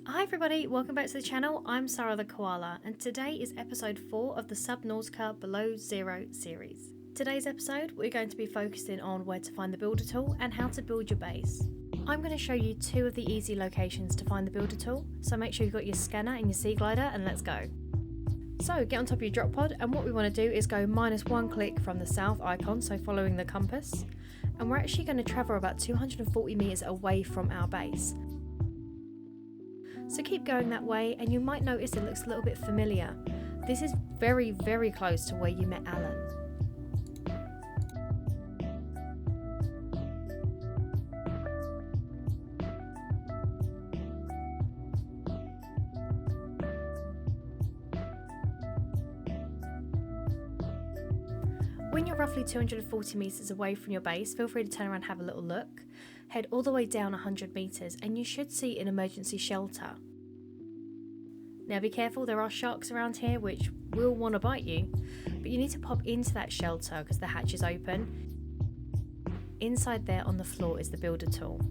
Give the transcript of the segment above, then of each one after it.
Hi everybody, welcome back to the channel. I'm Sarah the Koala and today is episode 4 of the Subnautica Below Zero series. Today's episode we're going to be focusing on where to find the builder tool and how to build your base. I'm going to show you 2 of the easy locations to find the builder tool, so make sure you've got your scanner and your sea glider and let's go. So get on top of your drop pod and what we want to do is go -1 click from the south icon, so following the compass, and we're actually going to travel about 240 meters away from our base. So keep going that way and you might notice it looks a little bit familiar. This is very, very close to where you met Alan. When you're roughly 240 metres away from your base, feel free to turn around and have a little look. Head all the way down 100 metres and you should see an emergency shelter. Now be careful, there are sharks around here which will want to bite you, but you need to pop into that shelter because the hatch is open. Inside there on the floor is the builder tool.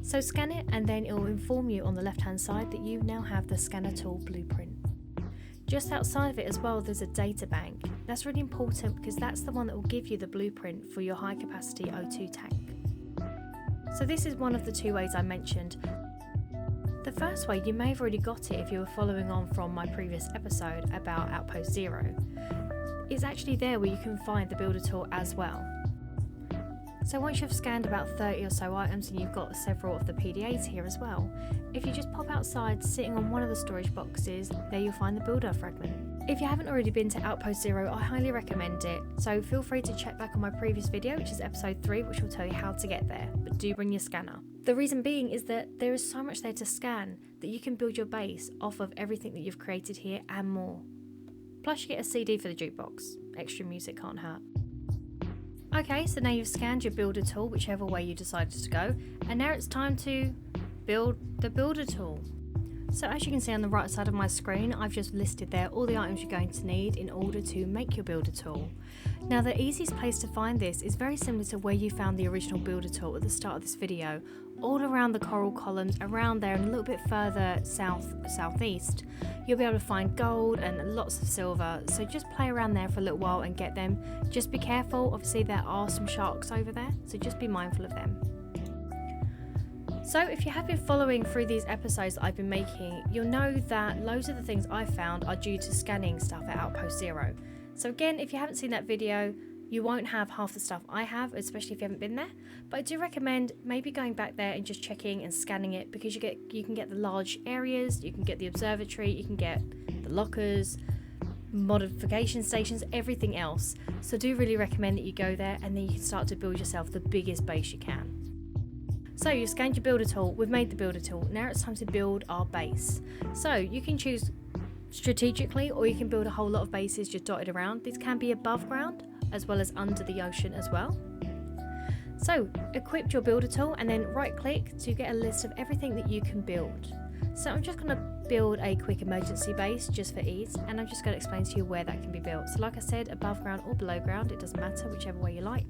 So scan it and then it will inform you on the left hand side that you now have the scanner tool blueprint. Just outside of it as well there's a data bank. That's really important because that's the one that will give you the blueprint for your high capacity O2 tank. So this is one of the 2 ways I mentioned. The first way, you may have already got it if you were following on from my previous episode about Outpost Zero. It's actually there where you can find the builder tool as well. So once you've scanned about 30 or so items and you've got several of the PDAs here as well, if you just pop outside sitting on one of the storage boxes, there you'll find the builder fragment. If you haven't already been to Outpost Zero, I highly recommend it, so feel free to check back on my previous video, which is episode 3, which will tell you how to get there, but do bring your scanner. The reason being is that there is so much there to scan that you can build your base off of everything that you've created here and more. Plus you get a CD for the jukebox, extra music can't hurt. Okay, so now you've scanned your builder tool, whichever way you decided to go, and now it's time to build the builder tool. So as you can see on the right side of my screen, I've just listed there all the items you're going to need in order to make your builder tool. Now the easiest place to find this is very similar to where you found the original builder tool at the start of this video, all around the coral columns, around there and a little bit further southeast. You'll be able to find gold and lots of silver, so just play around there for a little while and get them. Just be careful, obviously there are some sharks over there, so just be mindful of them. So if you have been following through these episodes that I've been making, you'll know that loads of the things I found are due to scanning stuff at Outpost Zero. So again, if you haven't seen that video, you won't have half the stuff I have, especially if you haven't been there. But I do recommend maybe going back there and just checking and scanning it, because you can get the large areas, you can get the observatory, you can get the lockers, modification stations, everything else. So I do really recommend that you go there and then you can start to build yourself the biggest base you can. So you scanned your builder tool, we've made the builder tool, now it's time to build our base. So you can choose strategically or you can build a whole lot of bases just dotted around. These can be above ground as well as under the ocean as well. So equip your builder tool and then right click to get a list of everything that you can build. So I'm just going to build a quick emergency base just for ease, and I'm just going to explain to you where that can be built. So like I said, above ground or below ground, it doesn't matter, whichever way you like.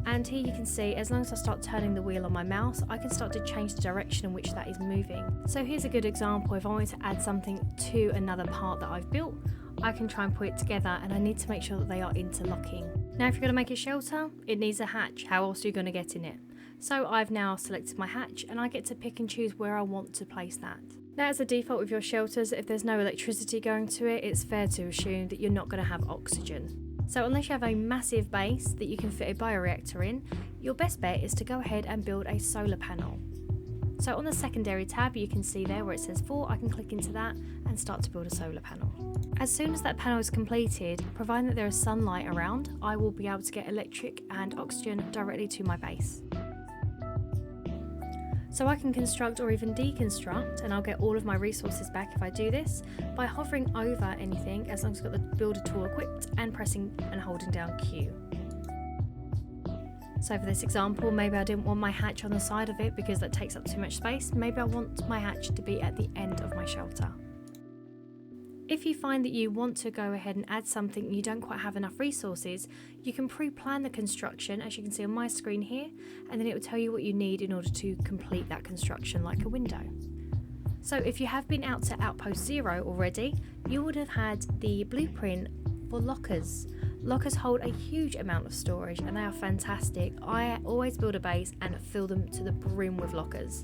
And here you can see, as long as I start turning the wheel on my mouse, I can start to change the direction in which that is moving. So here's a good example. If I want to add something to another part that I've built, I can try and put it together, and I need to make sure that they are interlocking. Now if you're going to make a shelter, it needs a hatch. How else are you going to get in it? So I've now selected my hatch and I get to pick and choose where I want to place that. Now as a default with your shelters, if there's no electricity going to it, it's fair to assume that you're not going to have oxygen. So unless you have a massive base that you can fit a bioreactor in, your best bet is to go ahead and build a solar panel. So on the secondary tab you can see there where it says 4, I can click into that and start to build a solar panel. As soon as that panel is completed, providing that there is sunlight around, I will be able to get electric and oxygen directly to my base. So I can construct or even deconstruct, and I'll get all of my resources back if I do this, by hovering over anything as long as I've got the builder tool equipped and pressing and holding down Q. So for this example, maybe I didn't want my hatch on the side of it because that takes up too much space. Maybe I want my hatch to be at the end of my shelter. If you find that you want to go ahead and add something and you don't quite have enough resources, you can pre-plan the construction, as you can see on my screen here, and then it will tell you what you need in order to complete that construction, like a window. So if you have been out to Outpost 0 already, you would have had the blueprint for lockers. Lockers hold a huge amount of storage and they are fantastic. I always build a base and fill them to the brim with lockers.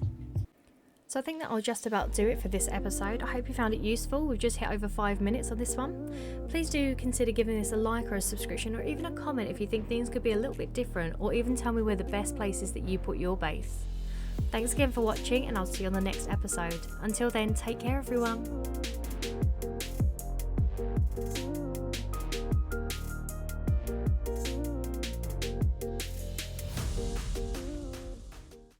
So I think that I'll just about do it for this episode. I hope you found it useful. We've just hit over 5 minutes on this one. Please do consider giving this a like or a subscription, or even a comment if you think things could be a little bit different, or even tell me where the best place is that you put your base. Thanks again for watching, and I'll see you on the next episode. Until then, take care everyone.